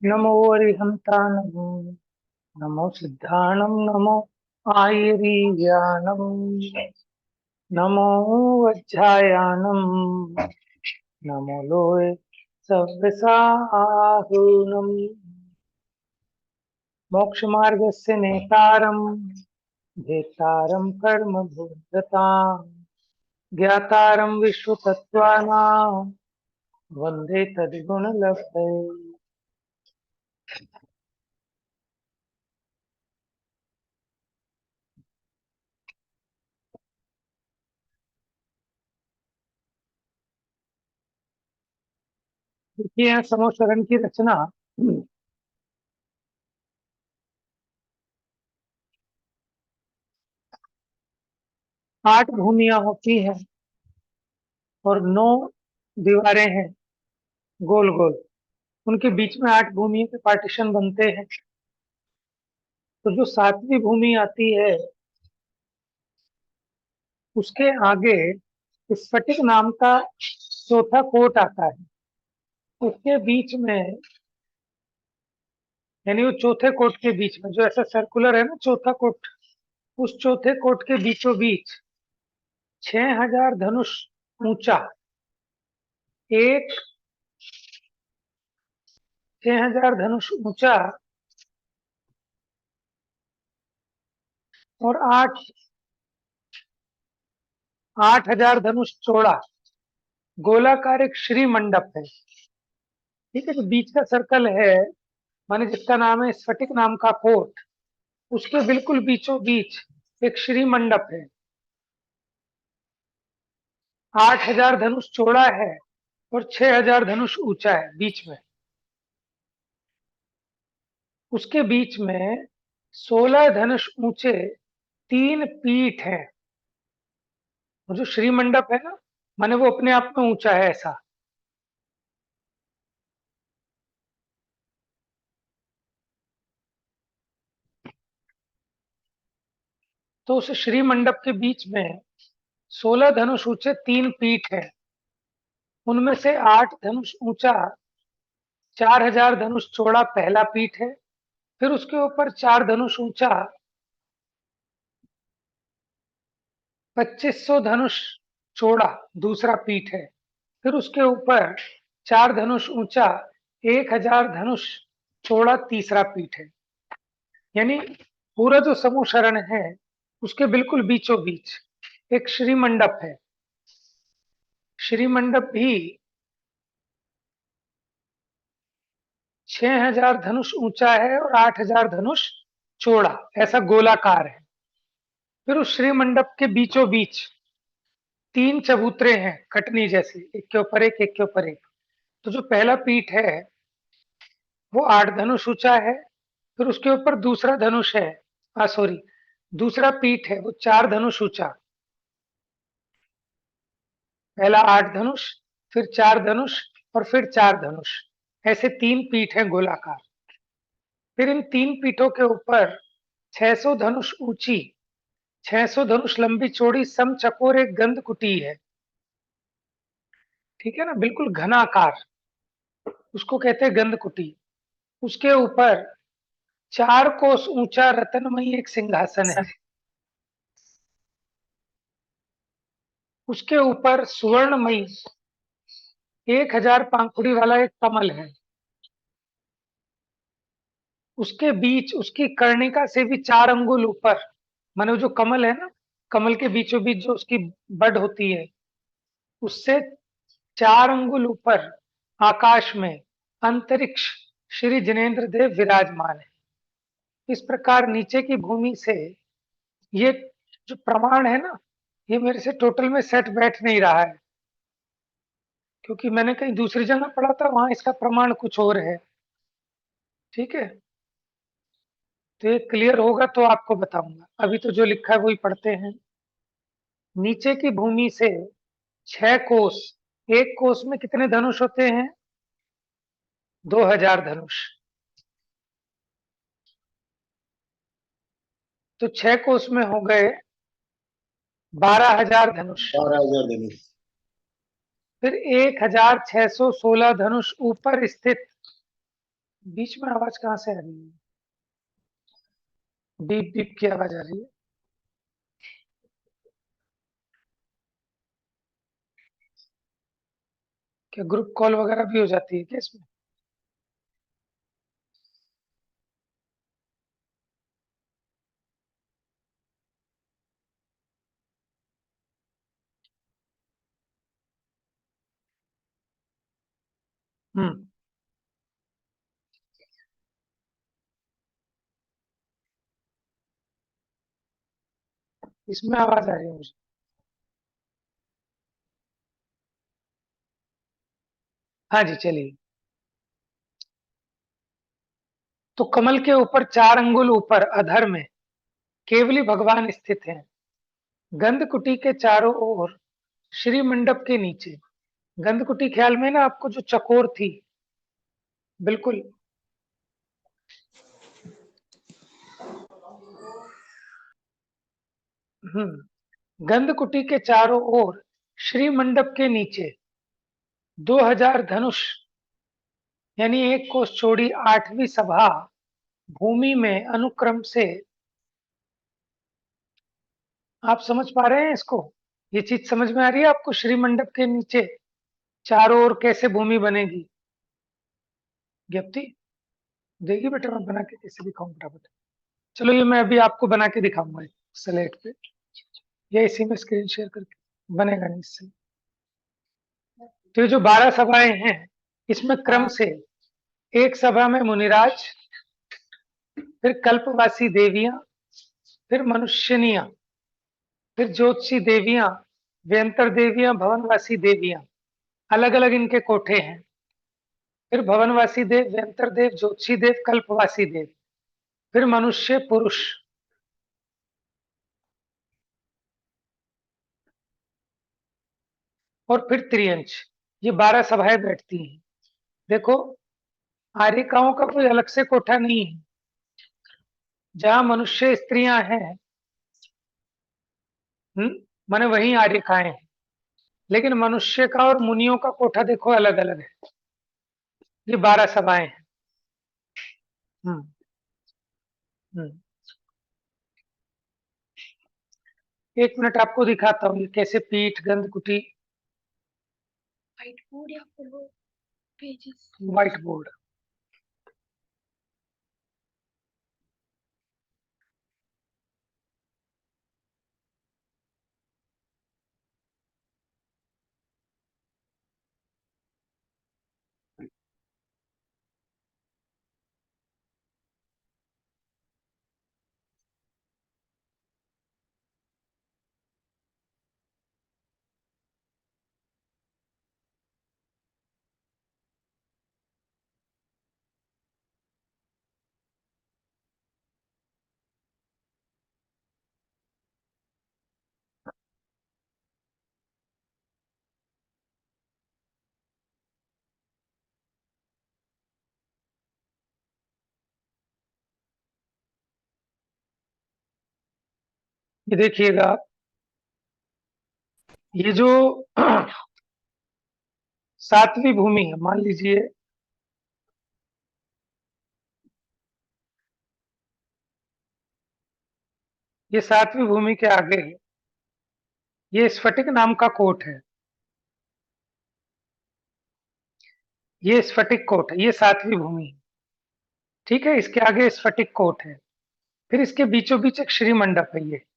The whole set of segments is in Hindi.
नमो अरिहन्तानमो नमो सिद्धाणं नमो आयरीयानं नमो वज्रायानं नमो लोय सव्यसाहुनं मोक्षमार्गस्य नेतारं भेतारं कर्मभूततां ज्ञातारं विश्वतत्त्वानां वन्दे तद्गुणलब्धये। देखिए समोशरण की रचना 8 भूमियां होती हैं और 9 दीवारें हैं गोल गोल। उनके बीच में 8 भूमियों के पार्टीशन बनते हैं। तो जो 7वीं भूमि आती है उसके आगे स्फटिक नाम का चौथा कोट आता है। उसके बीच में यानी वो चौथे कोट के बीच में जो ऐसा सर्कुलर है ना चौथा कोट, उस चौथे कोट के बीचों बीच 6000 धनुष ऊंचा एक 6000 धनुष ऊंचा और 8000 धनुष चौड़ा गोलाकार एक श्री मंडप है। ठीक है, जो बीच का सर्कल है माने जिसका नाम है स्फटिक नाम का कोट, उसके बिल्कुल बीचों बीच एक श्री मंडप है। 8000 धनुष चौड़ा है और 6000 धनुष ऊंचा है बीच में। उसके बीच में 16 धनुष ऊंचे 3 पीठ है। वो जो श्री मंडप है ना माने वो अपने आप में ऊंचा है ऐसा। तो उस श्री मंडप के बीच में 16 धनुष ऊंचे 3 पीठ है। उनमें से 8 धनुष ऊंचा 4000 धनुष चौड़ा पहला पीठ है। फिर उसके ऊपर 4 धनुष ऊंचा 2500 धनुष चौड़ा दूसरा पीठ है। फिर उसके ऊपर 4 धनुष ऊंचा 1000 धनुष चौड़ा तीसरा पीठ है। यानी पूरा जो समूह शरण है उसके बिल्कुल बीचों बीच एक श्री मंडप है। श्री मंडप भी 6000 धनुष ऊंचा है और 8000 धनुष चौड़ा ऐसा गोलाकार है। फिर उस श्री मंडप के बीचों बीच 3 चबूतरे हैं कटनी जैसे, एक के ऊपर एक के ऊपर एक। तो जो पहला पीठ है वो 8 धनुष ऊंचा है। फिर उसके ऊपर दूसरा धनुष है, सॉरी, दूसरा पीठ है वो 4 धनुष ऊंचा। पहला 8 धनुष, फिर 4 धनुष और फिर 4 धनुष, ऐसे 3 पीठ हैं गोलाकार। फिर इन 3 पीठों के ऊपर 600 धनुष ऊंची 600 धनुष लंबी चौड़ी समचकोर एक गंध कुटी है। ठीक है ना, बिल्कुल घनाकार, उसको कहते हैं गंध कुटी। उसके ऊपर 4 कोस ऊंचा रत्नमयी एक सिंहासन है। उसके ऊपर सुवर्णमयी 1000 पांखुड़ी वाला एक कमल है। उसके बीच उसकी कर्णिका से भी 4 अंगुल ऊपर, माने वो जो कमल है ना, कमल के बीचों बीच जो उसकी बड होती है उससे 4 अंगुल ऊपर आकाश में अंतरिक्ष श्री जिनेन्द्र देव विराजमान है। इस प्रकार नीचे की भूमि से ये जो प्रमाण है ना, ये मेरे से टोटल में सेट बैठ नहीं रहा है, क्योंकि मैंने कहीं दूसरी जगह पढ़ा था, वहां इसका प्रमाण कुछ और है। ठीक है, तो ये क्लियर होगा तो आपको बताऊंगा। अभी तो जो लिखा है वही पढ़ते हैं। नीचे की भूमि से 6 कोस, एक कोस में कितने धनुष होते हैं? 2000 धनुष। तो 6 कोस में हो गए 12000 धनुष। 12,000 धनुष। फिर 1616 धनुष ऊपर स्थित बीच में आवाज कहाँ से आ रही है? बीप बीप की आवाज आ रही है। क्या ग्रुप कॉल वगैरह भी हो जाती है क्या इसमें? हम्म। इसमें आवाज आ रही है मुझे। हाँ जी, चलिए। तो कमल के ऊपर 4 अंगुल ऊपर अधर में केवली भगवान स्थित हैं। गंधकुटी के चारों ओर श्री मंडप के नीचे। गंधकुटी ख्याल में ना आपको, जो चकोर थी? बिल्कुल। गंधकुटी के चारों ओर श्री मंडप के नीचे 2000 धनुष, यानी 1 कोस चौड़ी 8वीं सभा भूमि में अनुक्रम से। आप समझ पा रहे हैं इसको? ये चीज समझ में आ रही है आपको? श्री मंडप के नीचे चारों ओर कैसे भूमि बनेगी? ज्ञप्ति देगी बेटा, मैं बना के कैसे दिखाऊं फटाफट? चलो, ये मैं अभी आपको बना के दिखाऊंगा स्लेट पे, या इसी में स्क्रीन शेयर करके। बनेगा नहीं इससे। तो ये जो 12 सभाएं हैं, इसमें क्रम से एक सभा में मुनिराज, फिर कल्पवासी देवियां, फिर मनुष्यनियां, फिर ज्योतिषी देवियां, व्यंतर देवियां, भवनवासी देवियां। अलग अलग इनके कोठे हैं। फिर भवनवासी देव, व्यंतर देव, ज्योतिषी देव, कल्पवासी देव, फिर मनुष्य पुरुष। और फिर त्रियंच। ये 12 सभाएं बैठती हैं। देखो, आर्यिकाओं का कोई अलग से कोठा नहीं है। जहां मनुष्य स्त्रियां हैं, माने वहीं आर्यिकाएं हैं। लेकिन मनुष्य का और मुनियों का कोठा देखो अलग अलग है। ये 12 सभाएं हैं। हम्म। हम्म। 1 मिनट आपको दिखाता हूँ ये कैसे पीठ गंधकुटी। व्हाइट बोर्ड या फिर पेजेस? White board. ये देखिएगा आप, ये जो 7वीं भूमि है, मान लीजिए ये 7वीं भूमि के आगे है। ये स्फटिक नाम का कोट है। ये स्फटिक कोट है, ये 7वीं भूमि है। ठीक है, इसके आगे स्फटिक कोट है। फिर इसके बीचों बीच एक श्री मंडप है।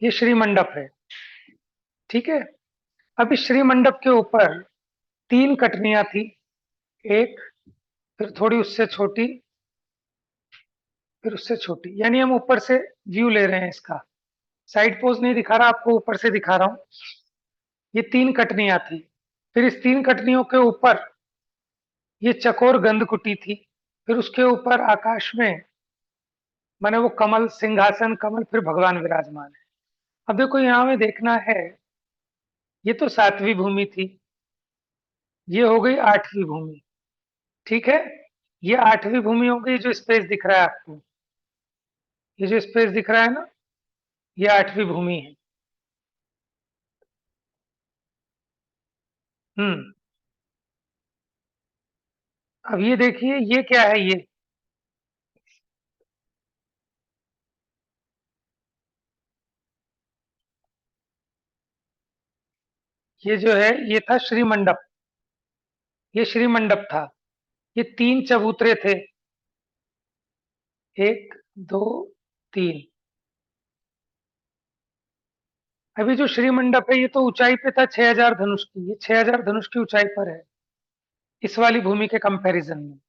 ये श्री मंडप है। ठीक है। अब इस श्री मंडप के ऊपर 3 कटनियां थी। एक, फिर थोड़ी उससे छोटी, फिर उससे छोटी, यानी हम ऊपर से व्यू ले रहे हैं इसका। साइड पोज नहीं दिखा रहा आपको, ऊपर से दिखा रहा हूं। ये 3 कटनियां थी। फिर इस 3 कटनियों के ऊपर ये चकोर गंधकुटी थी। फिर उसके ऊपर आकाश में, माने वो कमल, सिंहासन कमल, फिर भगवान विराजमान है। अब देखो, यहाँ में देखना है, ये तो 7वीं भूमि थी। ये हो गई 8वीं भूमि। ठीक है। ये 8वीं भूमि हो गई। जो स्पेस दिख रहा है आपको, ये जो स्पेस दिख रहा है ना, ये 8वीं भूमि है। हम्म। अब ये देखिए, ये क्या है? ये जो है, ये था श्रीमंडप। ये श्रीमंडप था। ये 3 चबूतरे थे। 1, 2, 3। अभी जो श्रीमंडप है, ये तो ऊंचाई पे था 6000 धनुष की। ये 6000 धनुष की ऊंचाई पर है, इस वाली भूमि के कंपैरिजन में।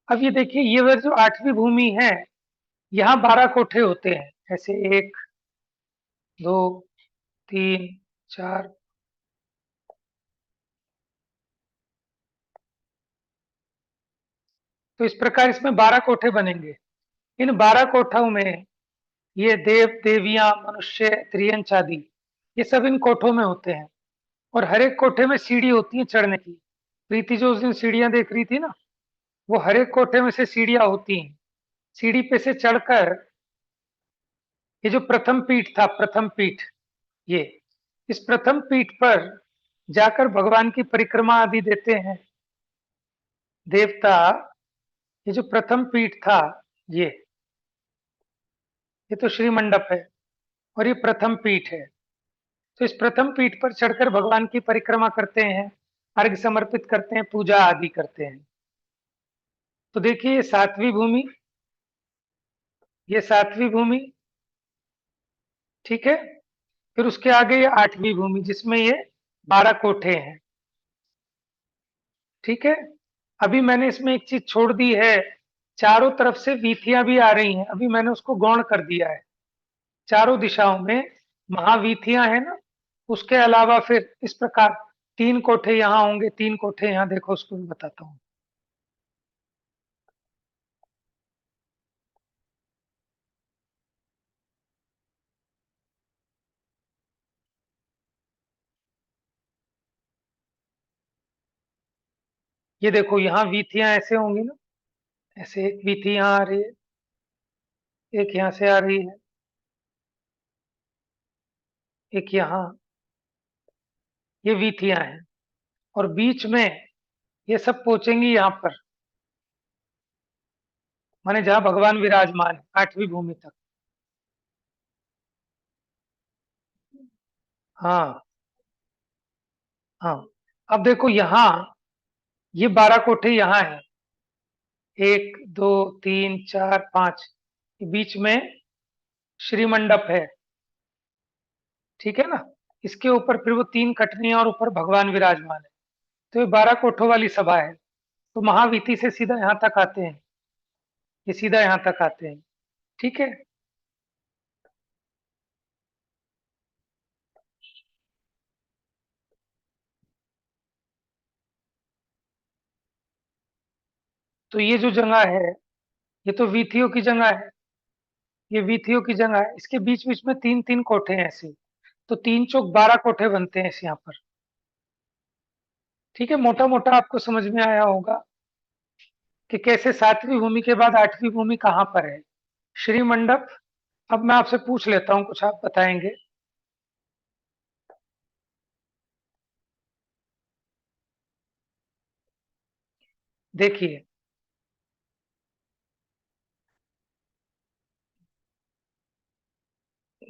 अब ये देखिए, ये वह जो 8वीं भूमि है, यहाँ 12 कोठे होते हैं ऐसे। 1, 2, 3, 4। तो इस प्रकार इसमें 12 कोठे बनेंगे। इन 12 कोठों में ये देव देवियां, मनुष्य, त्रियंच आदि, ये सब इन कोठों में होते हैं। और हर एक कोठे में सीढ़ी होती है चढ़ने की। प्रीति जो उस दिन सीढ़ियां देख रही थी ना, वो हर एक कोठे में से सीढ़ियां होती हैं। सीढ़ी पे से चढ़कर, ये जो प्रथम पीठ था, प्रथम पीठ, ये इस प्रथम पीठ पर जाकर भगवान की परिक्रमा आदि देते हैं देवता। ये जो प्रथम पीठ था, ये तो श्री मंडप है, और ये प्रथम पीठ है। तो इस प्रथम पीठ पर चढ़कर भगवान की परिक्रमा करते हैं, अर्घ्य समर्पित करते हैं, पूजा आदि करते हैं। तो देखिए, ये 7वीं भूमि, ये 7वीं भूमि, ठीक है। फिर उसके आगे ये 8वीं भूमि, जिसमें ये 12 कोठे हैं, ठीक है। अभी मैंने इसमें एक चीज छोड़ दी है, चारों तरफ से वीथियां भी आ रही हैं। अभी मैंने उसको गौण कर दिया है। चारों दिशाओं में महावीथियां है ना, उसके अलावा फिर इस प्रकार 3 कोठे यहाँ होंगे, 3 कोठे यहाँ। देखो, उसको भी बताता हूँ। ये देखो, यहाँ वीथियां ऐसे होंगी ना, ऐसे एक वीथी यहाँ आ रही है, एक यहाँ से आ रही है, एक यहाँ। ये वीथियां हैं, और बीच में ये सब पहुंचेंगी यहाँ पर, माने जहां भगवान विराजमान है, 8वीं भूमि तक। हाँ, हाँ। अब देखो, यहाँ ये 12 कोठे यहाँ है। 1, 2, 3, 4, 5। बीच में श्रीमंडप है, ठीक है ना। इसके ऊपर फिर वो 3 कटनियां, और ऊपर भगवान विराजमान है। तो ये 12 कोठों वाली सभा है। तो महावीति से सीधा यहाँ तक आते हैं, ये सीधा यहाँ तक आते हैं, ठीक है। तो ये जो जगह है, ये तो वीथियों की जगह है। ये वीथियों की जगह है। इसके बीच बीच में 3 3 कोठे हैं ऐसे। तो 3 चौक 12 कोठे बनते हैं इस यहाँ पर, ठीक है। मोटा मोटा आपको समझ में आया होगा कि कैसे 7वीं भूमि के बाद 8वीं भूमि कहाँ पर है। श्री मंडप। अब मैं आपसे पूछ लेता हूँ, कुछ आप बताएंगे। देखिए,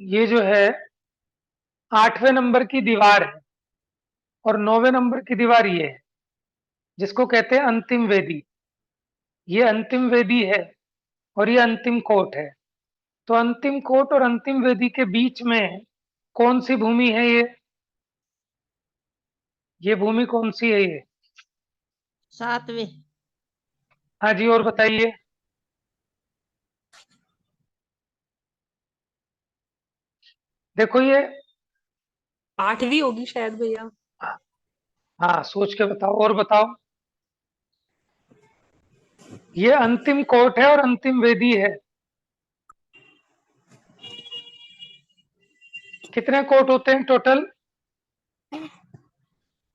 ये जो है 8वें नंबर की दीवार है, और 9वें नंबर की दीवार ये है, जिसको कहते हैं अंतिम वेदी। ये अंतिम वेदी है, और ये अंतिम कोट है। तो अंतिम कोट और अंतिम वेदी के बीच में कौन सी भूमि है ये भूमि कौन सी है ये? 7वीं। हाँ जी, और बताइए। देखो ये, 8वीं होगी शायद भैया। हाँ, सोच के बताओ, और बताओ। ये अंतिम कोट है और अंतिम वेदी है। कितने कोट होते हैं टोटल?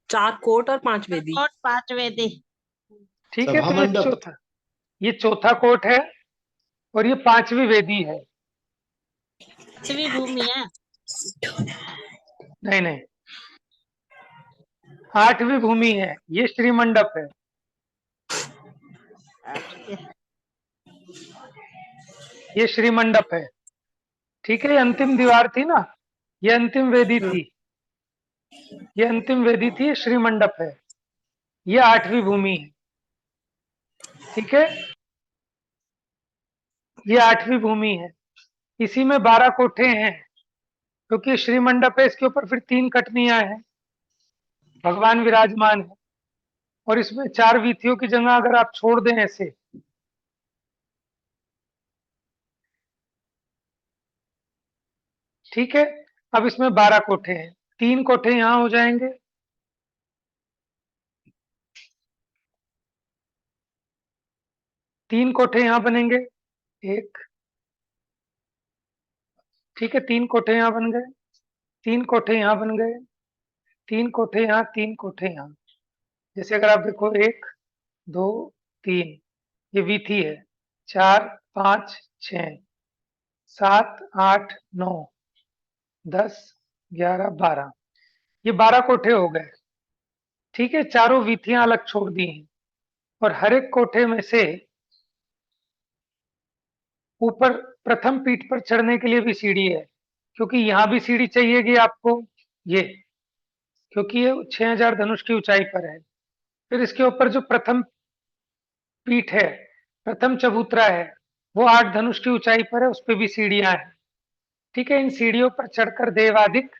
4 कोट और 5 वेदी। कोट 5 वेदी। ठीक है, तो ये चौथा कोट है, और ये 5वीं वेदी है। 5वीं भूमि है। नहीं, नहीं, 8वीं भूमि है, ये श्रीमंडप है। 8 ये श्रीमंडप है, ठीक है। ये अंतिम दीवार थी ना, ये अंतिम वेदी हम्म। थी, ये अंतिम वेदी थी, ये श्रीमंडप है। ये 8वीं भूमि है, ठीक है। ये 8वीं भूमि है। इसी में 12 कोठे हैं, क्योंकि श्रीमंडप है, इसके ऊपर फिर 3 कटनियां हैं, भगवान विराजमान है। और इसमें 4 वीथियों की जगह अगर आप छोड़ दें ऐसे, ठीक है। अब इसमें 12 कोठे हैं, 3 कोठे यहां हो जाएंगे, 3 कोठे यहां बनेंगे, एक, ठीक है। 3 कोठे यहां बन गए, 3 कोठे यहां बन गए, 3 कोठे यहां, 3 कोठे यहां। जैसे अगर आप देखो 1 2 3, ये वीथी है। 4 5 6 7 8 9 10 11 12, ये 12 कोठे हो गए, ठीक है। चारों वीथियां अलग छोड़ दी हैं, और हर एक कोठे में से ऊपर प्रथम पीठ पर चढ़ने के लिए भी सीढ़ी है, क्योंकि यहां भी सीढ़ी चाहिएगी आपको, ये, क्योंकि ये 6000 धनुष की ऊंचाई पर है। फिर इसके ऊपर जो प्रथम पीठ है, प्रथम चबूतरा है, वो 8 धनुष की ऊंचाई पर है, उस पर भी सीढ़ियां हैं, ठीक है। इन सीढ़ियों पर चढ़कर देवादिक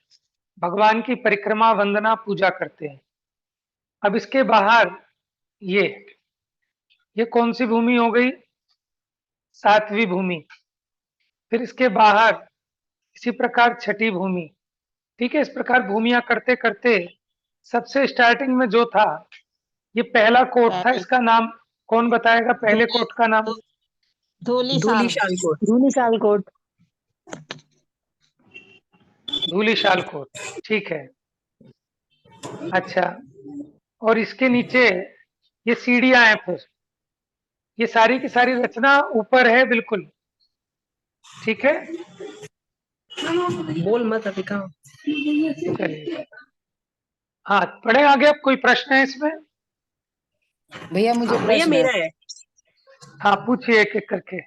भगवान की परिक्रमा, वंदना, पूजा करते हैं। अब इसके बाहर ये कौन सी भूमि हो गई? 7वीं भूमि। फिर इसके बाहर इसी प्रकार 6ठी भूमि, ठीक है। इस प्रकार भूमियां करते करते सबसे स्टार्टिंग में जो था, ये पहला कोट था, पहले इसका नाम कौन बताएगा? पहले कोट का नाम? धूली धूली साल शालकोट। धूली सालकोट। धूलिशाल कोट, ठीक है। अच्छा, और इसके नीचे ये सीढ़ियां हैं, फिर ये सारी की सारी रचना ऊपर है बिल्कुल, ठीक है। बोल मत अभी कहाँ। चलिए, हाँ, पढ़े आगे। अब कोई प्रश्न है इसमें? भैया मुझे हाँ, भैया प्रश्न मेरा है। है। हाँ, पूछिए एक एक करके,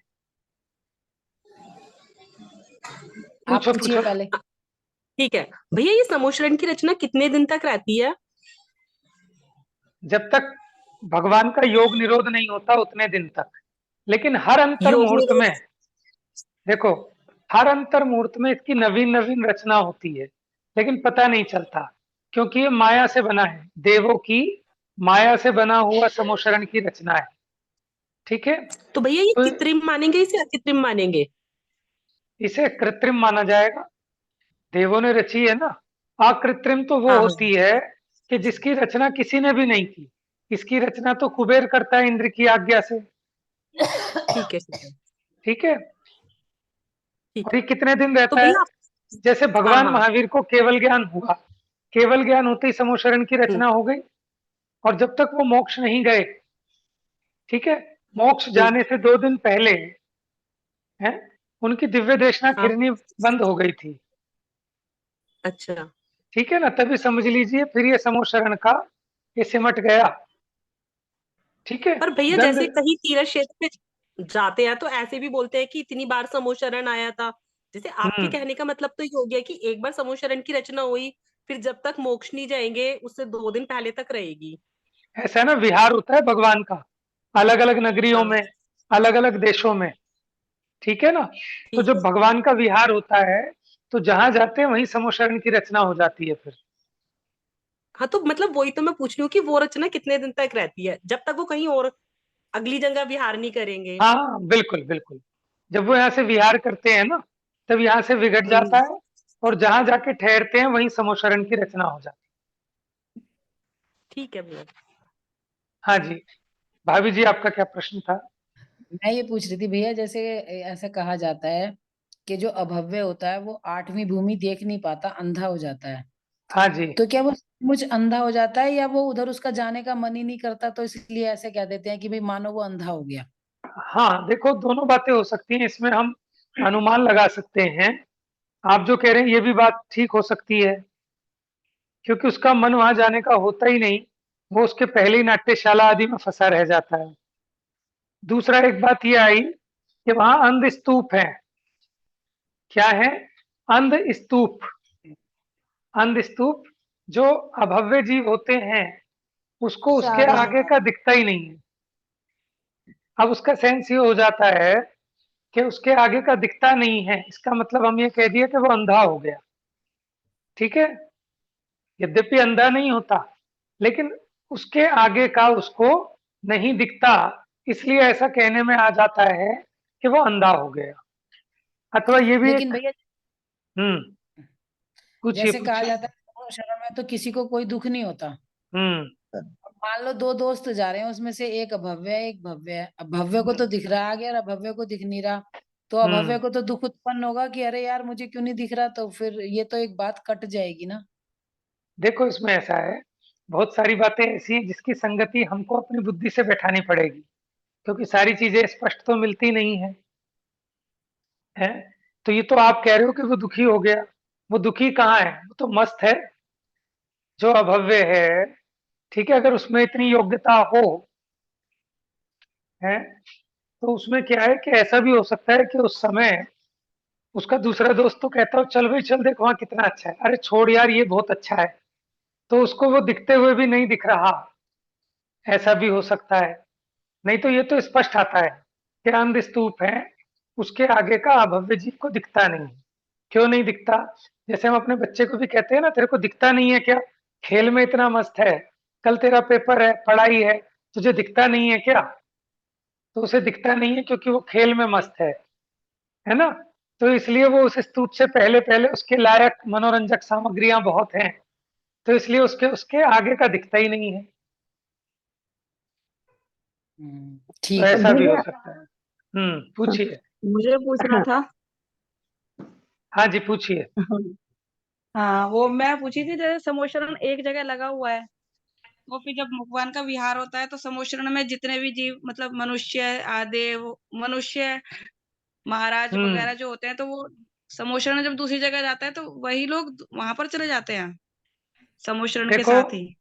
आप पूछो पूछिए पूछो। पहले। ठीक है भैया, ये समोच्चरण की रचना कितने दिन तक रहती है? जब तक भगवान का योग निरोध नहीं होता उतने दिन तक। लेकिन हर अंतर योग मुहूर्त निरोध। में, देखो, हर अंतर मुहूर्त में इसकी नवीन नवीन रचना होती है, लेकिन पता नहीं चलता, क्योंकि ये माया से बना है, देवों की माया से बना हुआ समोशरण की रचना है, ठीक है। तो भैया ये तो कृत्रिम मानेंगे इसे अकृत्रिम मानेंगे? इसे कृत्रिम माना जाएगा, देवों ने रची है ना। अकृत्रिम तो वो हाँ हाँ। होती है कि जिसकी रचना किसी ने भी नहीं की। इसकी रचना तो कुबेर करता है इंद्र की आज्ञा से, ठीक है ठीक है। ठीक है। ठीक और है। ये कितने दिन तो रहता है? भैया जैसे हाँ भगवान हाँ। महावीर को केवल ज्ञान हुआ, केवल ज्ञान होते ही समोशरण की हम्म, रचना हो गई, और जब तक वो मोक्ष नहीं गए, ठीक है, मोक्ष हम्म, जाने से 2 दिन पहले है, उनकी दिव्य देशना हाँ। खिरनी बंद हो गई थी, अच्छा। ठीक है ना। तभी समझ लीजिए फिर ये समोशरण का ये सिमट गया, ठीक है। पर भैया गंध, जैसे कहीं तीर्थ क्षेत्र पे जाते हैं तो ऐसे भी बोलते हैं कि इतनी बार समोशरण आया था। जैसे आपके हम्म, कहने का मतलब तो ये हो गया कि एक बार समोशरण की रचना हुई, फिर जब तक मोक्ष नहीं जाएंगे उससे 2 दिन पहले तक रहेगी। ऐसा है ना, विहार होता है भगवान का अलग अलग नगरियों हाँ में, अलग अलग देशों में, ठीक है ना। तो ठीक जब है। भगवान का विहार होता है, तो जहां जाते हैं वहीं समोशरण की रचना हो जाती है फिर। हाँ तो मतलब वही तो मैं पूछ रही हूँ कि वो रचना कितने दिन तक रहती है जब तक वो कहीं और अगली जगह विहार नहीं करेंगे। हाँ, बिल्कुल बिल्कुल। जब वो यहाँ से विहार करते हैं ना, तब यहाँ से विघट जाता हम्म, है, और जहां जाके ठहरते हैं वहीं समोशरण की रचना हो जाती ठीक है भैया। है। हाँ जी, भाभी जी, आपका क्या प्रश्न था? मैं ये पूछ रही थी भैया, जैसे ऐसा कहा जाता है कि जो अभव्य होता है वो 8वीं भूमि देख नहीं पाता, अंधा हो जाता है। हाँ जी, तो क्या वो मुझ अंधा हो जाता है, या वो उधर उसका जाने का मन ही नहीं करता, तो इसलिए ऐसे कह देते हैं कि भाई मानो वो अंधा हो गया? हाँ, देखो, दोनों बातें हो सकती हैं इसमें, हम अनुमान लगा सकते हैं। आप जो कह रहे हैं ये भी बात ठीक हो सकती है, क्योंकि उसका मन वहां जाने का होता ही नहीं, वो उसके पहले ही नाट्यशाला आदि में फंसा रह जाता है। दूसरा एक बात ये आई कि वहां अंध स्तूप है। क्या है? अंध स्तूप। अंध स्तूप जो अभव्य जीव होते हैं उसको उसके आगे का दिखता ही नहीं है। अब उसका सेंस ये हो जाता है कि उसके आगे का दिखता नहीं है, इसका मतलब हम ये कह दिए कि वो अंधा हो गया। ठीक है, यद्यपि अंधा नहीं होता लेकिन उसके आगे का उसको नहीं दिखता, इसलिए ऐसा कहने में आ जाता है कि वो अंधा हो गया। अथवा ये भी लेकिन एक भैया पूछिए जैसे कहा पूछिए। जाता है शरण में तो किसी को कोई दुख नहीं होता। हम्म मान लो दो दोस्त जा रहे हैं, उसमें से एक अभव्य है एक भव्य है। अब भव्य को तो दिख रहा है आगे और अभव्य को दिख नहीं रहा, तो अभव्य हम्म को तो दुख उत्पन्न होगा कि अरे यार मुझे क्यों नहीं दिख रहा, तो फिर ये तो एक बात कट जाएगी ना। देखो इसमें ऐसा है, बहुत सारी बातें ऐसी हैं जिसकी संगति हमको अपनी बुद्धि से बैठानी पड़ेगी, क्योंकि सारी चीजें स्पष्ट तो मिलती नहीं है। तो ये तो आप कह रहे हो कि वो दुखी हो गया, वो दुखी कहाँ है? वो तो मस्त है जो अभव्य है। ठीक है, अगर उसमें इतनी योग्यता हो है तो उसमें क्या है कि ऐसा भी हो सकता है कि उस समय उसका दूसरा दोस्त तो कहता हो चल भाई चल देख वहां कितना अच्छा है, अरे छोड़ यार ये बहुत अच्छा है, तो उसको वो दिखते हुए भी नहीं दिख रहा। ऐसा भी हो सकता है। नहीं तो ये तो स्पष्ट आता है कि अंध स्तूप है, उसके आगे का अभव्य जीव को दिखता नहीं है। क्यों नहीं दिखता? जैसे हम अपने बच्चे को भी कहते हैं ना, तेरे को दिखता नहीं है क्या? खेल में इतना मस्त है, कल तेरा पेपर है, पढ़ाई है, तुझे दिखता नहीं है क्या? तो उसे दिखता नहीं है क्योंकि वो खेल में मस्त है ना? तो इसलिए वो उस स्तूप से पहले पहले उसके लायक मनोरंजक सामग्रियां बहुत हैं, तो इसलिए उसके उसके आगे का दिखता ही नहीं है। तो ठीक है। ऐसा भी हो भैया सकता है। पूछिए। मुझे पूछना था। हाँ जी पूछिए। हाँ, वो मैं पूछी थी, जैसे समोशरण एक जगह लगा हुआ है, वो फिर जब भगवान का विहार होता है तो समोशरण में जितने भी जीव, मतलब मनुष्य आदि, मनुष्य महाराज हम्म वगैरह जो होते हैं, तो वो समोशरण जब दूसरी जगह जाता है तो वही लोग वहां पर चले जाते हैं समोशरण के देखो, साथ ही।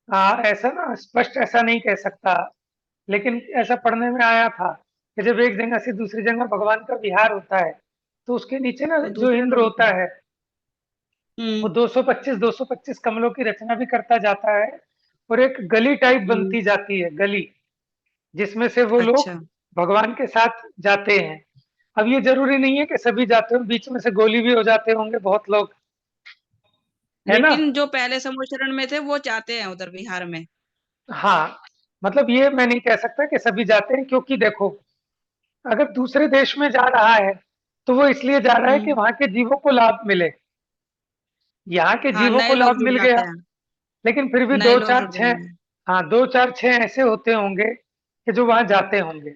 हाँ ऐसा ना स्पष्ट ऐसा नहीं कह सकता, लेकिन ऐसा पढ़ने में आया था कि जब एक जगह से दूसरी जगह भगवान का विहार होता है तो उसके नीचे ना तो जो दूसरे इंद्र लोग होता होते हैं। है वो हम्म। 225 कमलों की रचना भी करता जाता है, और एक गली टाइप हम्म। बनती जाती है, गली जिसमें से वो लोग अच्छा। भगवान के साथ जाते हैं। अब ये जरूरी नहीं है कि सभी जाते हो, बीच में से गोली भी हो जाते होंगे बहुत लोग, है ना? लेकिन जो पहले समोशरण में थे वो जाते हैं उधर बिहार में। हाँ, मतलब ये मैं नहीं कह सकता कि सभी जाते हैं, क्योंकि देखो अगर दूसरे देश में जा रहा है तो वो इसलिए जा रहा है कि हम्म। वहां के जीवों को लाभ मिले। यहाँ के हाँ, जीवों को नए लाभ लोग जुड़ मिल गया, जाते हैं। लेकिन फिर भी नए दो लोग चार जुड़ छह, जाएंगे। हाँ 2 4 6 ऐसे होते होंगे कि जो वहां जाते होंगे।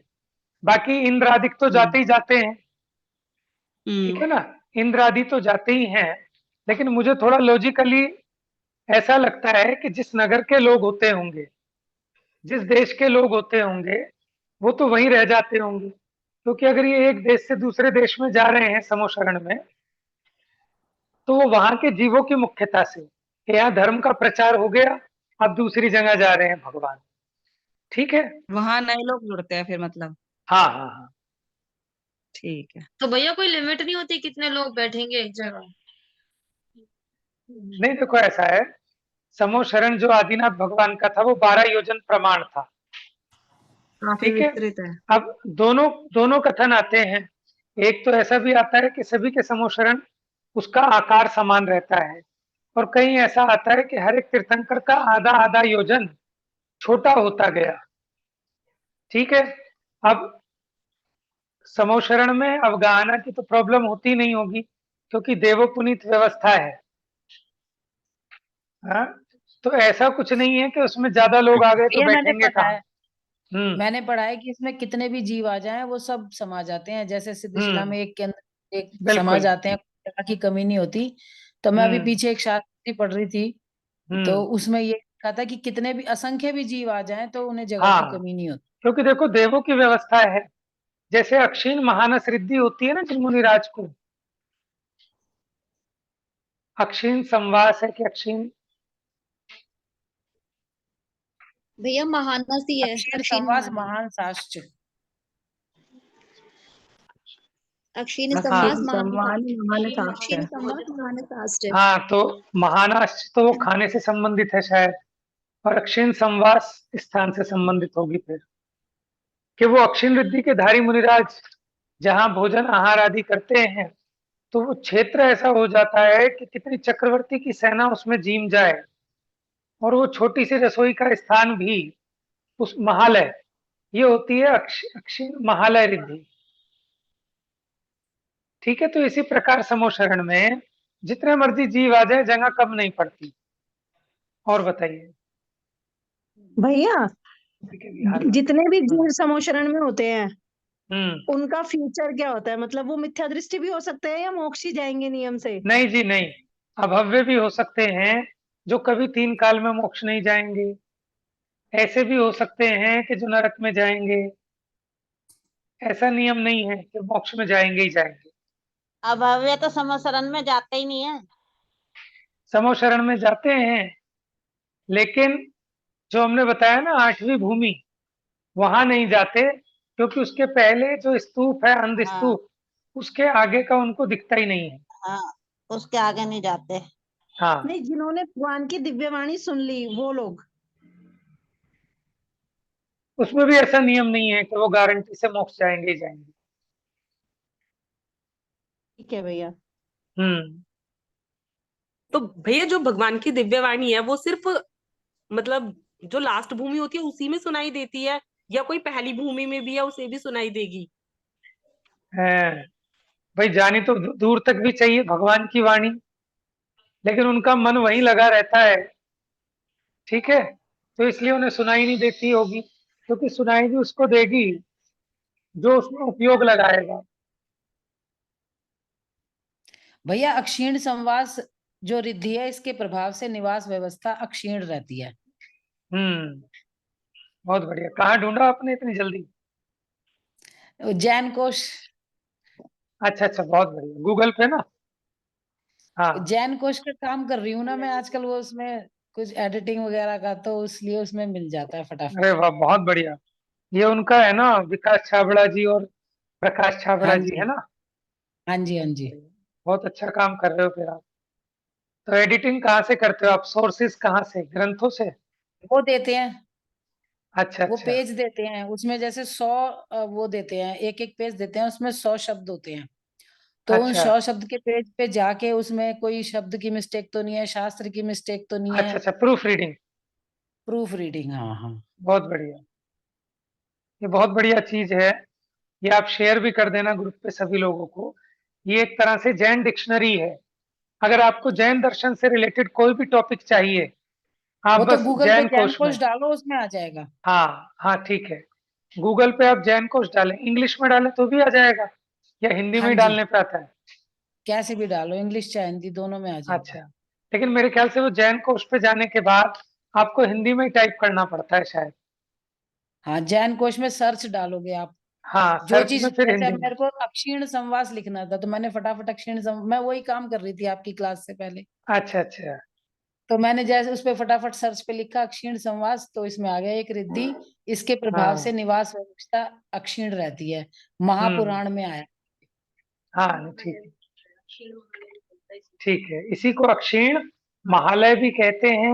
बाकी इंद्र आदि तो हम्म। जाते ही जाते हैं। ठीक हम्म। है ना? इंद्र आदि तो जाते ही हैं, लेकिन मुझे थोड़ा लॉजिकली ऐसा लगता है कि जिस नगर के लोग होते होंगे, जिस देश के लोग होते होंगे, वो तो वहीं रह जाते होंगे, क्योंकि अगर ये एक देश से दूसरे देश में जा रहे हैं समोशरण में, तो वो वहां के जीवों की मुख्यता से कि यहाँ धर्म का प्रचार हो गया, अब दूसरी जगह जा रहे हैं भगवान। ठीक है। वहां नए लोग जुड़ते हैं फिर, मतलब। हाँ हाँ हाँ। ठीक है। तो भैया कोई लिमिट नहीं होती कितने लोग बैठेंगे एक जगह? नहीं देखो ऐसा है, समोशरण जो आदिनाथ भगवान का था वो 12 योजन प्रमाण था। काफी ठीक है। विस्तृत है। अब दोनों दोनों कथन आते हैं। एक तो ऐसा भी आता है कि सभी के समोशरण उसका आकार समान रहता है, और कहीं ऐसा आता है कि हर एक तीर्थंकर का आधा आधा योजन छोटा होता गया। ठीक है। अब समोशरण में अवगाहना की तो प्रॉब्लम होती नहीं होगी, क्योंकि देवोपुनीत व्यवस्था है। हाँ, तो ऐसा कुछ नहीं है कि उसमें ज्यादा लोग आ गए तो ये मैंने बैठेंगे पढ़ा कहाँ। है। हम्म मैंने पढ़ा है कि इसमें कितने भी जीव आ जाएं वो सब समा जाते हैं, जैसे सिद्धशिला हम्म में एक के अंदर एक समा बिल्कुल। जाते हैं, कोई जगह की कमी नहीं होती। तो मैं अभी हम्म पीछे एक शास्त्री पढ़ रही थी, तो हम्म उसमें ये लिखा था कि कितने भी असंख्य भी जीव आ जाएं तो उन्हें जगह की हाँ, कमी नहीं होती। क्योंकि देखो देवों की व्यवस्था है, जैसे अक्षीण महानस रिद्धि होती है ना जिन मुनिराज को, अक्षीण संवास है कि अक्षीण भैया महानस ही है, अक्षीण अक्षीण संवास महानस। महान साश्च। अक्षीण अक्षीण संवास संवाद महान अक्षीण शास्त्र। संवास महानसाष्ट। हाँ, तो महानाश्च तो वो खाने से संबंधित है शायद, और अक्षीण संवास स्थान से संबंधित होगी फिर, कि वो अक्षीण रिद्धि के धारी मुनिराज जहाँ भोजन आहार आदि करते हैं, तो वो क्षेत्र ऐसा हो जाता है कि कितनी चक्रवर्ती की सेना उसमें जीम जाए, और वो छोटी सी रसोई का स्थान भी उस महालय, ये होती है अक्षीण महालय रिद्धि। ठीक है, तो इसी प्रकार समोशरण में जितने मर्जी जीव आ जाए, जगह कम नहीं पड़ती। और बताइए। भैया ठीक है, बिहार का। जितने भी जीव समोशरण में होते हैं हम्म, उनका फ्यूचर क्या होता है? मतलब वो मिथ्या दृष्टि भी हो सकते हैं या मोक्ष ही जाएंगे नियम से? नहीं जी नहीं, अभव्य भी हो सकते हैं जो कभी 3 काल में मोक्ष नहीं जाएंगे, ऐसे भी हो सकते हैं कि जो नरक में जाएंगे। ऐसा नियम नहीं है कि मोक्ष में जाएंगे ही जाएंगे। अभव्य तो समसरण में जाते ही नहीं है। समोशरण में जाते हैं, लेकिन जो हमने बताया ना 8वीं भूमि, वहां नहीं जाते, क्योंकि उसके पहले जो स्तूप है अंध हाँ स्तूप, उसके आगे का उनको दिखता ही नहीं है। हाँ, उसके आगे नहीं जाते। हाँ, नहीं, जिन्होंने भगवान की दिव्यवाणी सुन ली वो लोग। उसमें भी ऐसा नियम नहीं है कि वो गारंटी से मोक्ष जाएंगे ही जाएंगे। ठीक है भैया। हम्म, तो भैया जो भगवान की दिव्य वाणी है वो सिर्फ मतलब जो लास्ट भूमि होती है उसी में सुनाई देती है, या कोई पहली भूमि में भी है उसे भी सुनाई देगी? है भाई, जानी तो दूर तक भी चाहिए भगवान की वाणी, लेकिन उनका मन वहीं लगा रहता है। ठीक है, तो इसलिए उन्हें सुनाई नहीं देती होगी, क्योंकि सुनाई भी उसको देगी जो उसमें उपयोग लगाएगा। भैया अक्षीण संवास जो रिद्धि है, इसके प्रभाव से निवास व्यवस्था अक्षीण रहती है। हम्म, बहुत बढ़िया। कहाँ ढूंढा आपने इतनी जल्दी? जैन कोश। अच्छा अच्छा, बहुत बढ़िया, गूगल पे ना। हाँ, जैन कोश का काम कर रही हूँ ना मैं आजकल, वो उसमें कुछ एडिटिंग वगैरह का, तो इसलिए उसमें मिल जाता है फटाफट। अरे वाह, बहुत बढ़िया। ये उनका है ना, विकास छाबड़ा जी और प्रकाश छाबड़ा हाँ जी, है जी, ना? हाँ जी, हाँ जी। बहुत अच्छा काम कर रहे हो फिर आप। तो एडिटिंग कहाँ से करते हो आप? सोर्सेज कहाँ से, ग्रंथों से? वो देते हैं, अच्छा वो अच्छा पेज देते हैं, उसमें जैसे 100 वो देते हैं, एक एक पेज देते हैं, उसमें 100 शब्द होते हैं। तो उन अच्छा 100 शब्द के पेज पे जाके उसमें कोई शब्द की मिस्टेक तो नहीं है, शास्त्र की मिस्टेक तो नहीं अच्छा है। अच्छा, प्रूफ रीडिंग। प्रूफ रीडिंग, हाँ हाँ। बहुत बढ़िया, ये बहुत बढ़िया चीज है। ये आप शेयर भी कर देना ग्रुप पे सभी लोगों को। ये एक तरह से जैन डिक्शनरी है। अगर आपको जैन दर्शन से रिलेटेड कोई भी टॉपिक चाहिए, आप वो तो बस गूगल पे जैन जैन कोश में। कोश डालो, उसमें आ जाएगा। हाँ हाँ, ठीक है। गूगल पे आप जैन कोश डालें, इंग्लिश में डालें तो भी आ जाएगा, या हिंदी में हाँ ही जी, डालने पे आता है? कैसे भी डालो, इंग्लिश चाहे हिंदी, दोनों में आ अच्छा, जाएगा। लेकिन मेरे ख्याल से वो जैन कोश पे जाने के बाद आपको हिंदी में ही टाइप करना पड़ता है शायद। हाँ, जैन कोश में सर्च डालोगे आप, हाँ, जो सर्च चीज, में फिर जैसे हिंदी अब में। मेरे को अक्षीण संवास लिखना था, तो मैंने फटाफट मैं वही काम कर रही थी आपकी क्लास से पहले। अच्छा अच्छा। तो मैंने जैसे उस पे फटाफट सर्च पे लिखा अक्षीण संवास, तो इसमें आ गया एक रिद्धि, इसके प्रभाव से हाँ। निवास व्यवस्था अक्षीण रहती है, हम्म। महापुराण में आया। हाँ, ठीक है, ठीक है। इसी को अक्षीण महालय भी कहते हैं,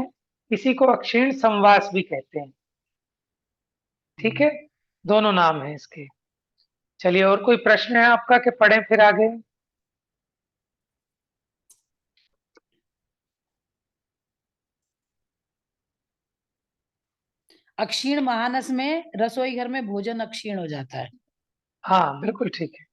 इसी को अक्षीण संवास भी कहते हैं। ठीक है, दोनों नाम है इसके। चलिए, और कोई प्रश्न है आपका कि पढ़ें फिर आगे? अक्षीण महानस में रसोई घर में भोजन अक्षीण हो जाता है। हाँ, बिल्कुल ठीक है।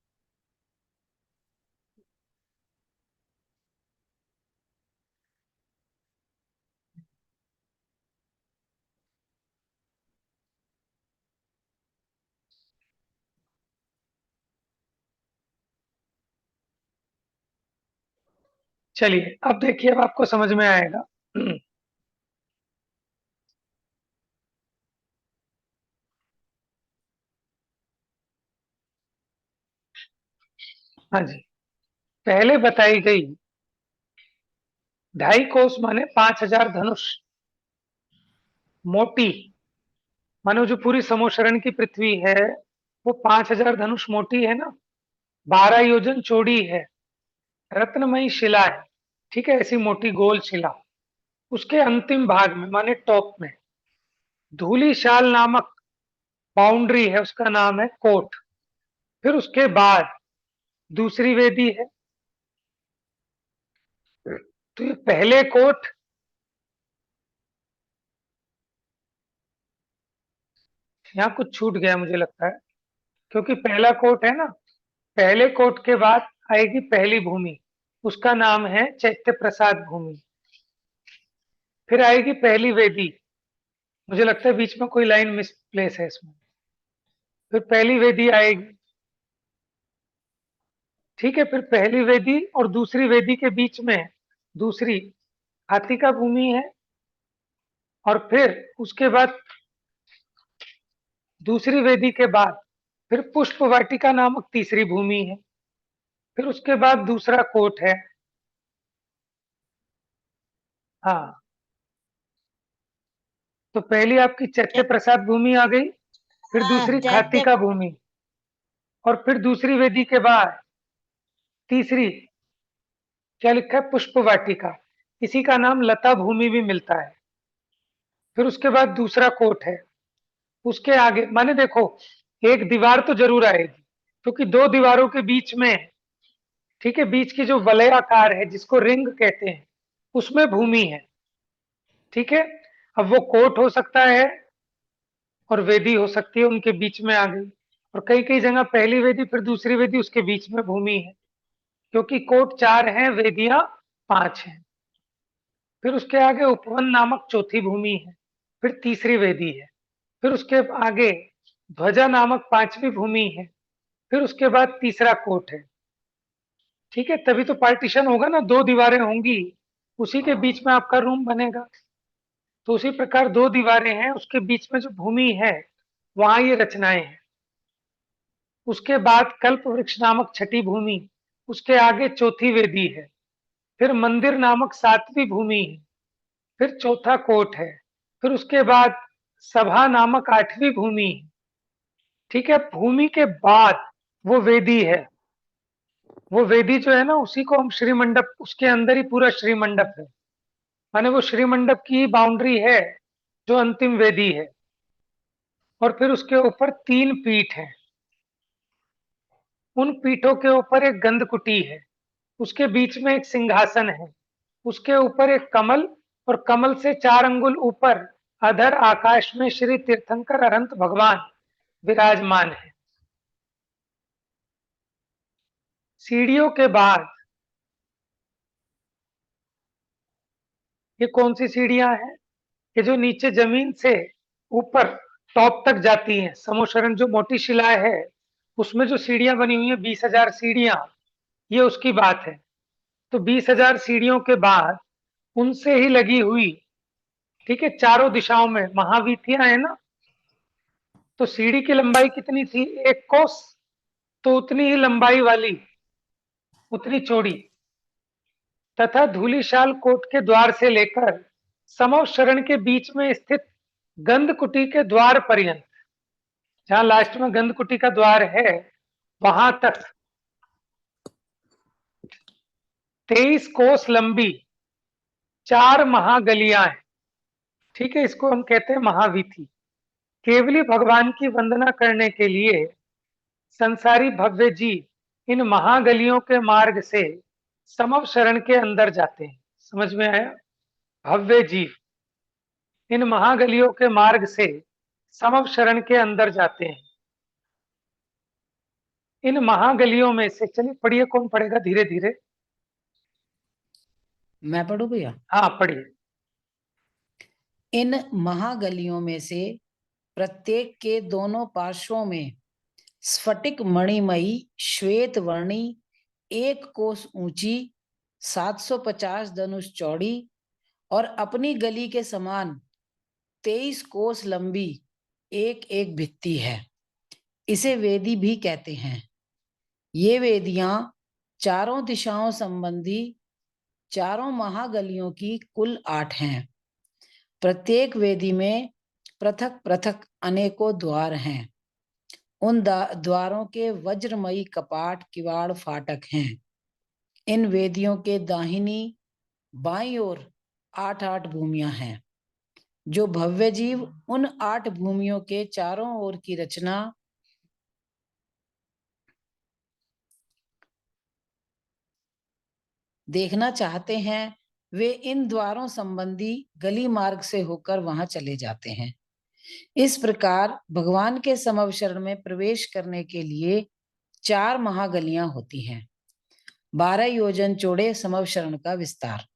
चलिए, अब देखिए, अब आपको समझ में आएगा। हाँ जी, पहले बताई गई 2.5 कोस माने 5,000 धनुष मोटी मानो जो पूरी समोशरण की पृथ्वी है वो 5000 धनुष मोटी है ना, 12 योजन चौड़ी है, रत्नमयी शिला है, ठीक है, ऐसी मोटी गोल शिला। उसके अंतिम भाग में माने टॉप में धूलिशाल नामक बाउंड्री है, उसका नाम है कोट। फिर उसके बाद दूसरी वेदी है। तो ये पहले कोट, यहाँ कुछ छूट गया मुझे लगता है, क्योंकि पहला कोट है ना, पहले कोट के बाद आएगी पहली भूमि, उसका नाम है चैत्य प्रसाद भूमि। फिर आएगी पहली वेदी, मुझे लगता है बीच में कोई लाइन मिसप्लेस है इसमें। फिर पहली वेदी आएगी, ठीक है। फिर पहली वेदी और दूसरी वेदी के बीच में दूसरी हाथी का भूमि है। और फिर उसके बाद दूसरी वेदी के बाद फिर पुष्प वाटिका नामक तीसरी भूमि है। फिर उसके बाद दूसरा कोट है, हाँ। तो पहली आपकी चैत्य प्रसाद भूमि आ गई, फिर हाँ, दूसरी चैत्य खातिका भूमि, और फिर दूसरी वेदी के बाद तीसरी क्या लिखा है, पुष्प वाटिका। इसी का नाम लता भूमि भी मिलता है। फिर उसके बाद दूसरा कोट है, उसके आगे माने देखो एक दीवार तो जरूर आएगी, क्योंकि दो दीवारों के बीच में, ठीक है, बीच की जो वलयाकार है जिसको रिंग कहते हैं, उसमें भूमि है, ठीक है। अब वो कोट हो सकता है और वेदी हो सकती है, उनके बीच में आ गई। और कई कई जगह पहली वेदी फिर दूसरी वेदी उसके बीच में भूमि है, क्योंकि कोट 4 हैं, वेदियां 5 हैं। फिर उसके आगे उपवन नामक चौथी भूमि है, फिर तीसरी वेदी है। फिर उसके आगे ध्वजा नामक 5वीं भूमि है। फिर उसके बाद तीसरा कोट है, ठीक है। तभी तो पार्टीशन होगा ना, दो दीवारें होंगी, उसी के बीच में आपका रूम बनेगा। तो उसी प्रकार दो दीवारें हैं, उसके बीच में जो भूमि है वहां ये रचनाएं हैं। उसके बाद कल्प वृक्ष नामक छठी भूमि, उसके आगे चौथी वेदी है। फिर मंदिर नामक 7वीं भूमि है। फिर चौथा कोट है। फिर उसके बाद सभा नामक 8वीं भूमि है, ठीक है। भूमि के बाद वो वेदी है। वो वेदी जो है ना, उसी को हम श्री मंडप, उसके अंदर ही पूरा श्री मंडप है, माने वो श्री मंडप की बाउंड्री है जो अंतिम वेदी है। और फिर उसके ऊपर 3 पीठ है, उन पीठों के ऊपर एक गंधकुटी है, उसके बीच में एक सिंहासन है, उसके ऊपर एक कमल, और कमल से 4 अंगुल ऊपर अधर आकाश में श्री तीर्थंकर अनंत भगवान विराजमान है। सीढ़ियों के बाद ये कौन सी सीढ़ियां हैं, ये जो नीचे जमीन से ऊपर टॉप तक जाती हैं, समोशरण जो मोटी शिलाएं है उसमें जो सीढ़ियां बनी हुई है 20,000 सीढ़ियां, ये उसकी बात है। तो 20,000 सीढ़ियों के बाद उनसे ही लगी हुई, ठीक है, चारों दिशाओं में महावीथियां है ना। तो सीढ़ी की लंबाई कितनी थी, 1 कोस, तो उतनी ही लंबाई वाली, उतनी चौड़ी। तथा धूलिशाल कोट के द्वार से लेकर समव शरण के बीच में स्थित गंधकुटी के द्वार पर्यंत, जहां लास्ट में गंधकुटी का द्वार है, वहां तक 23 कोस लंबी 4 महागलियां हैं, ठीक है। इसको हम कहते हैं महावीथी। केवली भगवान की वंदना करने के लिए संसारी भव्य जीव इन महागलियों के मार्ग से समव शरण के अंदर जाते हैं। समझ में आया? भव्य जीव इन महागलियों के मार्ग से समव शरण के अंदर जाते हैं। इन महागलियों में से, चलिए पढ़िए, कौन पढ़ेगा धीरे धीरे? मैं पढ़ूं भैया? हाँ पढ़िए। इन महागलियों में से प्रत्येक के दोनों पार्श्वों में स्फटिक मणिमयी श्वेत वर्णी 1 कोस ऊंची 750 धनुष चौड़ी और अपनी गली के समान 23 कोस लंबी एक एक भित्ति है। इसे वेदी भी कहते हैं। ये वेदियां चारों दिशाओं संबंधी चारों महागलियों की कुल 8 हैं। प्रत्येक वेदी में पृथक पृथक अनेकों द्वार हैं। उन द्वारों के वज्रमयी कपाट किवाड़ फाटक हैं। इन वेदियों के दाहिनी बाईं ओर 8-8 भूमियां हैं। जो भव्य जीव उन 8 भूमियों के चारों ओर की रचना देखना चाहते हैं, वे इन द्वारों संबंधी गली मार्ग से होकर वहां चले जाते हैं। इस प्रकार भगवान के समवशरण में प्रवेश करने के लिए 4 महागलियां होती हैं। 12 योजन चौड़े समवशरण का विस्तार।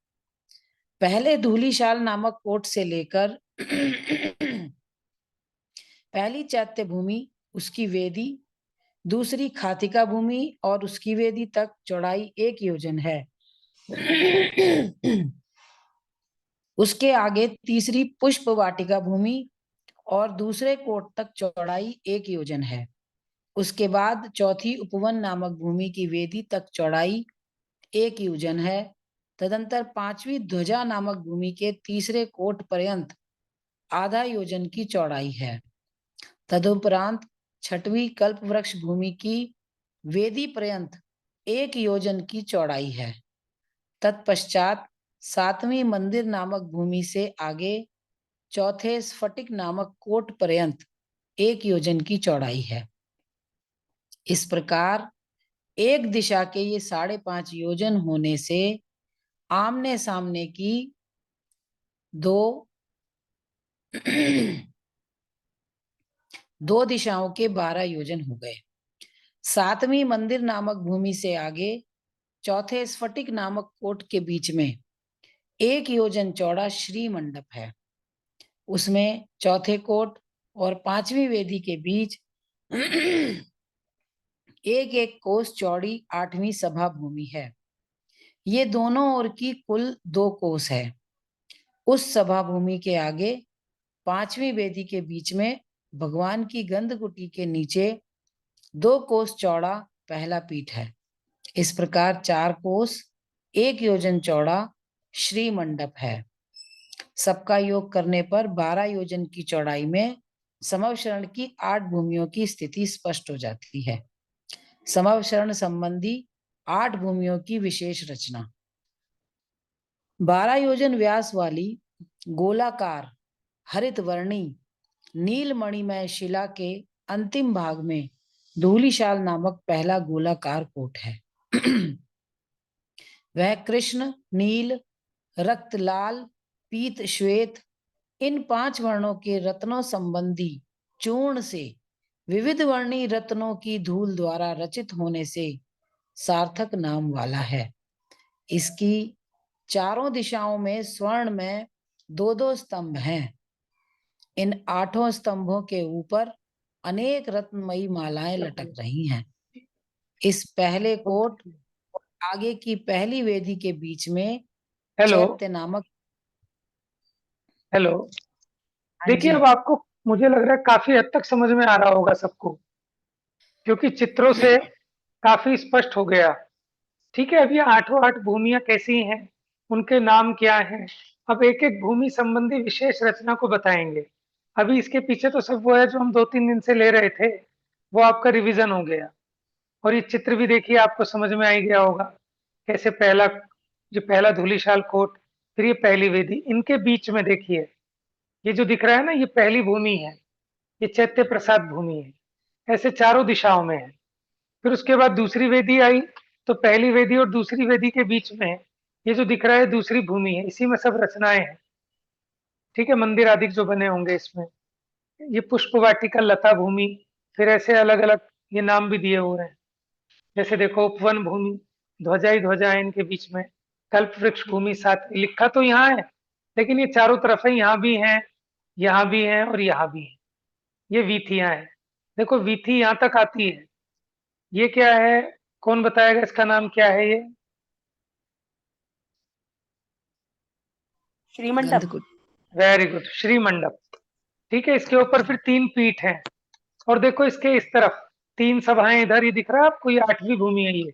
पहले धूलिशाल नामक कोट से लेकर पहली चैत्य भूमि, उसकी वेदी, दूसरी खातिका भूमि और उसकी वेदी तक चौड़ाई 1 योजन है। उसके आगे तीसरी पुष्प वाटिका भूमि और दूसरे कोट तक चौड़ाई 1 योजन है। उसके बाद चौथी उपवन नामक भूमि की वेदी तक चौड़ाई 1 योजन है। तदंतर 5वीं ध्वजा नामक भूमि के तीसरे कोट पर्यंत आधा योजन की चौड़ाई है। तदुपरांत 6वीं कल्प वृक्ष भूमि की वेदी पर्यंत 1 योजन की चौड़ाई है। तत्पश्चात 7वीं मंदिर नामक भूमि से आगे चौथे स्फटिक नामक कोट पर्यंत 1 योजन की चौड़ाई है। इस प्रकार एक दिशा के ये 5.5 योजन होने से आमने सामने की दो दिशाओं के 12 योजन हो गए। 7वीं मंदिर नामक भूमि से आगे चौथे स्फटिक नामक कोट के बीच में 1 योजन चौड़ा श्री मंडप है। उसमें चौथे कोट और 5वीं वेदी के बीच 1-1 कोस चौड़ी 8वीं सभा भूमि है। ये दोनों ओर की कुल 2 कोस है। उस सभा भूमि के आगे 5वीं वेदी के बीच में भगवान की गंधकुटी के नीचे 2 कोस चौड़ा पहला पीठ है। इस प्रकार 4 कोस 1 योजन चौड़ा श्री मंडप है। सबका योग करने पर 12 योजन की चौड़ाई में समवशरण की 8 भूमियों की स्थिति स्पष्ट हो जाती है। समवशरण संबंधी 8 भूमियों की विशेष रचना। 12 योजन व्यास वाली गोलाकार हरित वर्णी नीलमणिमय शिला के अंतिम भाग में धूलिशाल नामक पहला गोलाकार कोट है। वह कृष्ण, नील, रक्त लाल, पीत श्वेत इन 5 वर्णों के रत्नों संबंधी चूर्ण से विविध वर्णी रत्नों की धूल द्वारा रचित होने से सार्थक नाम वाला है। इसकी चारों दिशाओं में स्वर्ण में 2-2 स्तंभ हैं। इन 8 स्तंभों के ऊपर अनेक रत्नमयी मालाएं लटक रही हैं। इस पहले कोट और आगे की पहली वेदी के बीच में चैत्य नामक हेलो, देखिए अब आपको मुझे लग रहा है काफी हद तक समझ में आ रहा होगा सबको, क्योंकि चित्रों से काफी स्पष्ट हो गया। ठीक है, अब ये 8 भूमियां कैसी हैं, उनके नाम क्या हैं, अब एक एक भूमि संबंधी विशेष रचना को बताएंगे। अभी इसके पीछे तो सब वो है जो हम 2-3 दिन से ले रहे थे, वो आपका रिवीजन हो गया। और ये चित्र भी देखिए आपको समझ में आ ही गया होगा, कैसे पहला धूलिशाल कोट, फिर ये पहली वेदी, इनके बीच में देखिए ये जो दिख रहा है ना, ये पहली भूमि है, ये चैत्य प्रसाद भूमि है। ऐसे चारों दिशाओं में है। फिर उसके बाद दूसरी वेदी आई, तो पहली वेदी और दूसरी वेदी के बीच में ये जो दिख रहा है दूसरी भूमि है, इसी में सब रचनाएं हैं। ठीक है, मंदिर आदि जो बने होंगे इसमें। ये पुष्प वाटिका, लता भूमि, फिर ऐसे अलग अलग ये नाम भी दिए हुए हैं। जैसे देखो उपवन भूमि, ध्वजा ही ध्वजा है इनके बीच में, कल्प वृक्ष भूमि, साथ लिखा तो यहाँ है लेकिन ये चारों तरफ है, यहाँ भी है, यहाँ भी है और यहाँ भी है। ये वीथियां है। देखो वीथी यहाँ तक आती है। ये क्या है, कौन बताएगा इसका नाम क्या है? ये श्रीमंडप। वेरी गुड, श्री मंडप। ठीक है, इसके ऊपर फिर 3 पीठ हैं। और देखो इसके इस तरफ 3 सभाएं, इधर ही दिख रहा है आपको, ये 8वीं भूमि है ये।